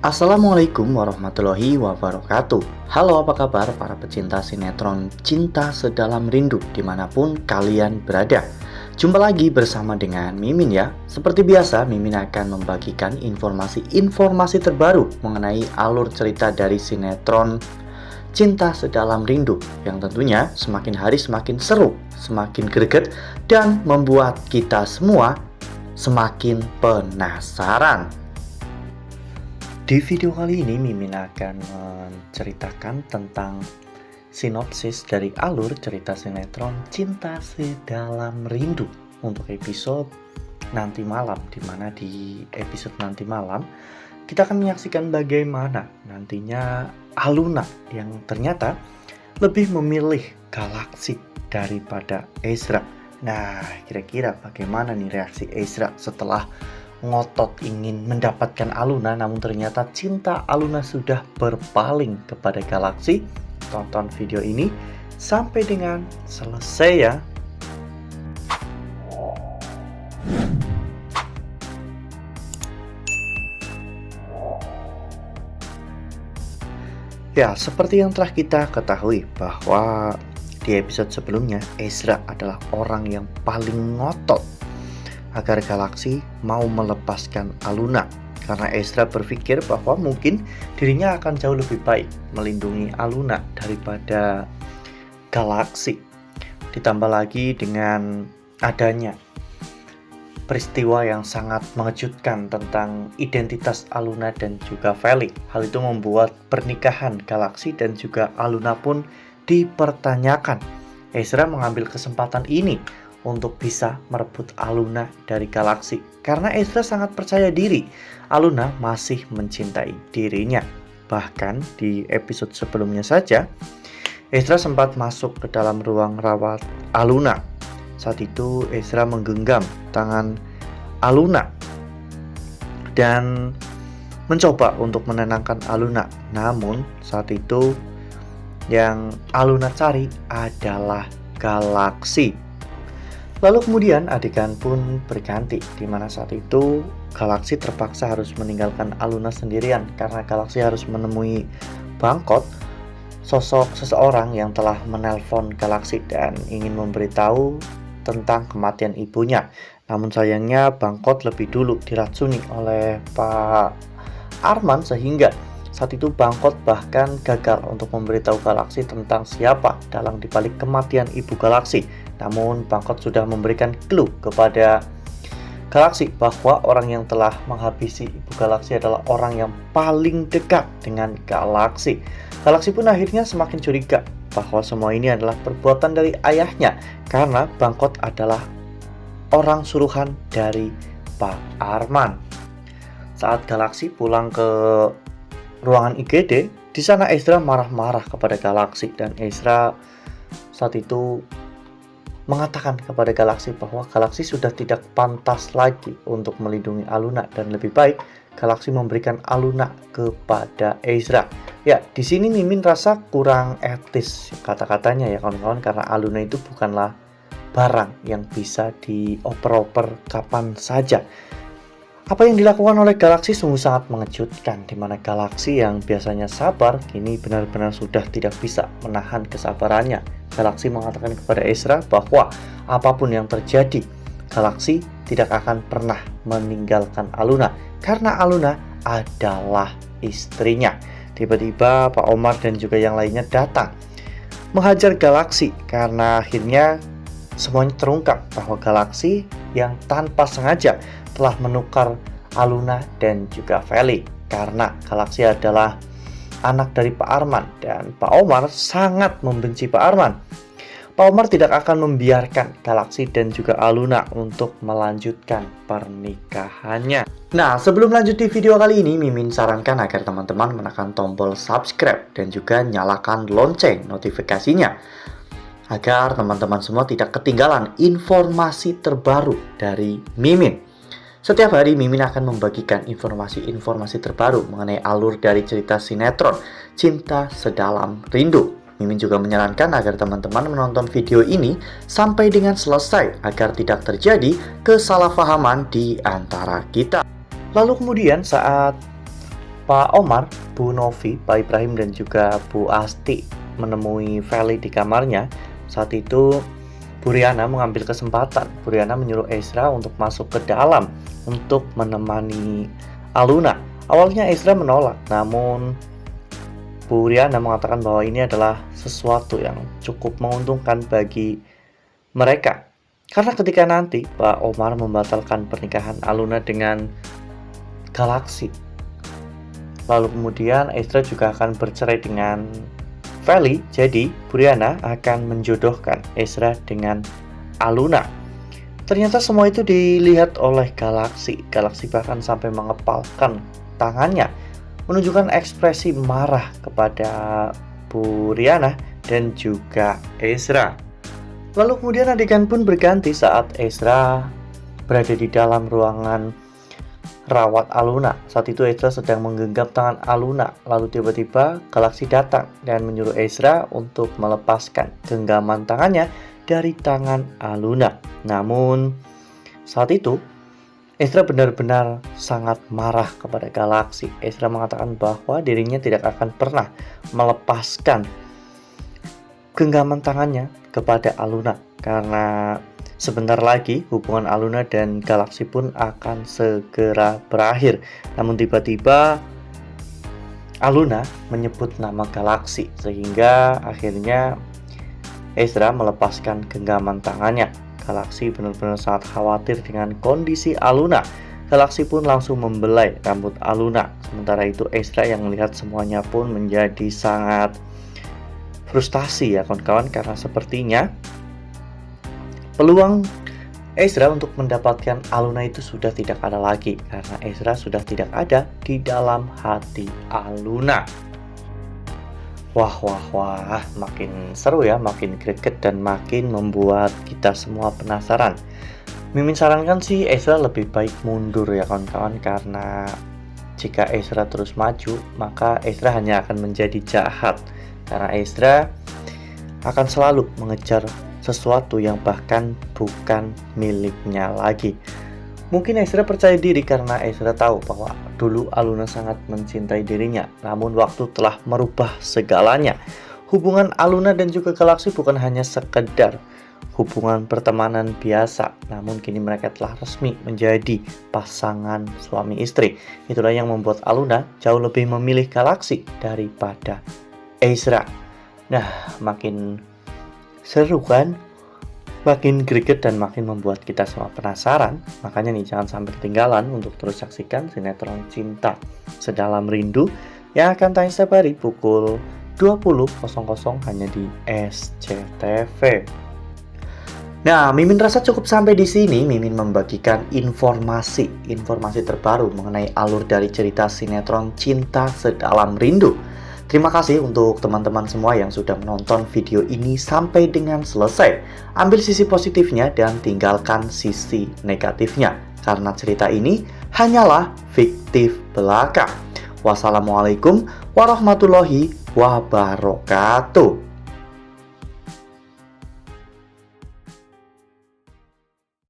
Assalamualaikum warahmatullahi wabarakatuh. Halo, apa kabar para pecinta sinetron Cinta Sedalam Rindu dimanapun kalian berada. Jumpa lagi bersama dengan Mimin ya. Seperti biasa, Mimin akan membagikan informasi-informasi terbaru mengenai alur cerita dari sinetron Cinta Sedalam Rindu yang tentunya semakin hari semakin seru, semakin greget, dan membuat kita semua semakin penasaran. Di video kali ini Mimin akan menceritakan tentang sinopsis dari alur cerita sinetron Cinta Sedalam Rindu untuk episode nanti malam, dimana di episode nanti malam kita akan menyaksikan bagaimana nantinya Aluna yang ternyata lebih memilih Galaksi daripada Ezra. Nah, kira-kira bagaimana nih reaksi Ezra setelah ngotot ingin mendapatkan Aluna, namun ternyata cinta Aluna sudah berpaling kepada Galaksi? Tonton video ini sampai dengan selesai ya. Ya, seperti yang telah kita ketahui bahwa di episode sebelumnya Ezra adalah orang yang paling ngotot agar Galaksi mau melepaskan Aluna, karena Ezra berpikir bahwa mungkin dirinya akan jauh lebih baik melindungi Aluna daripada Galaksi. Ditambah lagi dengan adanya peristiwa yang sangat mengejutkan tentang identitas Aluna dan juga Felix. Hal itu membuat pernikahan Galaksi dan juga Aluna pun dipertanyakan. Ezra mengambil kesempatan ini untuk bisa merebut Aluna dari Galaksi, karena Ezra sangat percaya diri Aluna masih mencintai dirinya. Bahkan di episode sebelumnya saja Ezra sempat masuk ke dalam ruang rawat Aluna. Saat itu Ezra menggenggam tangan Aluna dan mencoba untuk menenangkan Aluna. Namun saat itu yang Aluna cari adalah Galaksi. Lalu kemudian adegan pun berganti, di mana saat itu Galaksi terpaksa harus meninggalkan Aluna sendirian karena Galaksi harus menemui Bangkot, sosok seseorang yang telah menelpon Galaksi dan ingin memberitahu tentang kematian ibunya. Namun sayangnya Bangkot lebih dulu diracuni oleh Pak Arman, sehingga saat itu Bangkot bahkan gagal untuk memberitahu Galaksi tentang siapa dalang dibalik kematian ibu Galaksi. Namun Bangkot sudah memberikan clue kepada Galaksi bahwa orang yang telah menghabisi ibu Galaksi adalah orang yang paling dekat dengan Galaksi. Galaksi pun akhirnya semakin curiga bahwa semua ini adalah perbuatan dari ayahnya, karena Bangkot adalah orang suruhan dari Pak Arman. Saat Galaksi pulang ke ruangan IGD, di sana Ezra marah-marah kepada Galaksi, dan Ezra saat itu mengatakan kepada Galaksi bahwa Galaksi sudah tidak pantas lagi untuk melindungi Aluna dan lebih baik Galaksi memberikan Aluna kepada Ezra. Ya, di sini Mimin rasa kurang etis kata-katanya ya kawan-kawan, karena Aluna itu bukanlah barang yang bisa dioper-oper kapan saja. Apa yang dilakukan oleh Galaksi sungguh sangat mengejutkan, di mana Galaksi yang biasanya sabar kini benar-benar sudah tidak bisa menahan kesabarannya. Galaksi mengatakan kepada Ezra bahwa apapun yang terjadi, Galaksi tidak akan pernah meninggalkan Aluna karena Aluna adalah istrinya. Tiba-tiba Pak Omar dan juga yang lainnya datang menghajar Galaksi, karena akhirnya semuanya terungkap bahwa Galaksi yang tanpa sengaja telah menukar Aluna dan juga Felix, karena Galaksi adalah anak dari Pak Arman dan Pak Omar sangat membenci Pak Arman. Pak Omar tidak akan membiarkan Galaksi dan juga Aluna untuk melanjutkan pernikahannya. Nah, sebelum lanjut di video kali ini, Mimin sarankan agar teman-teman menekan tombol subscribe dan juga nyalakan lonceng notifikasinya, agar teman-teman semua tidak ketinggalan informasi terbaru dari Mimin. Setiap hari Mimin akan membagikan informasi-informasi terbaru mengenai alur dari cerita sinetron Cinta Sedalam Rindu. Mimin juga menyarankan agar teman-teman menonton video ini sampai dengan selesai agar tidak terjadi kesalahpahaman di antara kita. Lalu kemudian saat Pak Omar, Bu Novi, Pak Ibrahim dan juga Bu Asti menemui Feli di kamarnya, saat itu Bu Riana mengambil kesempatan. Bu Riana menyuruh Ezra untuk masuk ke dalam untuk menemani Aluna. Awalnya Ezra menolak, namun Bu Riana mengatakan bahwa ini adalah sesuatu yang cukup menguntungkan bagi mereka. Karena ketika nanti Pak Omar membatalkan pernikahan Aluna dengan Galaksi, lalu kemudian Ezra juga akan bercerai dengan Feli, jadi Bu Riana akan menjodohkan Ezra dengan Aluna. Ternyata semua itu dilihat oleh Galaksi. Galaksi bahkan sampai mengepalkan tangannya, menunjukkan ekspresi marah kepada Bu Riana dan juga Ezra. Lalu kemudian adegan pun berganti saat Ezra berada di dalam ruangan rawat Aluna. Saat itu Ezra sedang menggenggam tangan Aluna. Lalu tiba-tiba Galaksi datang dan menyuruh Ezra untuk melepaskan genggaman tangannya dari tangan Aluna. Namun saat itu Ezra benar-benar sangat marah kepada Galaksi. Ezra mengatakan bahwa dirinya tidak akan pernah melepaskan genggaman tangannya kepada Aluna, karena sebentar lagi hubungan Aluna dan Galaksi pun akan segera berakhir. Namun tiba-tiba Aluna menyebut nama Galaksi, sehingga akhirnya Ezra melepaskan genggaman tangannya. Galaksi benar-benar sangat khawatir dengan kondisi Aluna. Galaksi pun langsung membelai rambut Aluna. Sementara itu Ezra yang melihat semuanya pun menjadi sangat frustasi ya kawan-kawan, karena sepertinya peluang Ezra untuk mendapatkan Aluna itu sudah tidak ada lagi, karena Ezra sudah tidak ada di dalam hati Aluna. Wah, makin seru ya, makin greget dan makin membuat kita semua penasaran. Mimin sarankan sih Ezra lebih baik mundur ya kawan-kawan, karena jika Ezra terus maju, maka Ezra hanya akan menjadi jahat, karena Ezra akan selalu mengejar sesuatu yang bahkan bukan miliknya lagi. Mungkin Ezra percaya diri karena Ezra tahu bahwa dulu Aluna sangat mencintai dirinya, namun waktu telah merubah segalanya. Hubungan Aluna dan juga Galaksi bukan hanya sekedar hubungan pertemanan biasa, namun kini mereka telah resmi menjadi pasangan suami istri. Itulah yang membuat Aluna jauh lebih memilih Galaksi daripada Ezra. Nah, makin seru kan? Makin greget dan makin membuat kita semua penasaran. Makanya nih, jangan sampai ketinggalan untuk terus saksikan sinetron Cinta Sedalam Rindu yang akan tayang setiap hari pukul 20.00 hanya di SCTV. Nah, Mimin rasa cukup sampai di sini. Mimin membagikan informasi terbaru mengenai alur dari cerita sinetron Cinta Sedalam Rindu. Terima kasih untuk teman-teman semua yang sudah menonton video ini sampai dengan selesai. Ambil sisi positifnya dan tinggalkan sisi negatifnya, karena cerita ini hanyalah fiktif belaka. Wassalamualaikum warahmatullahi wabarakatuh.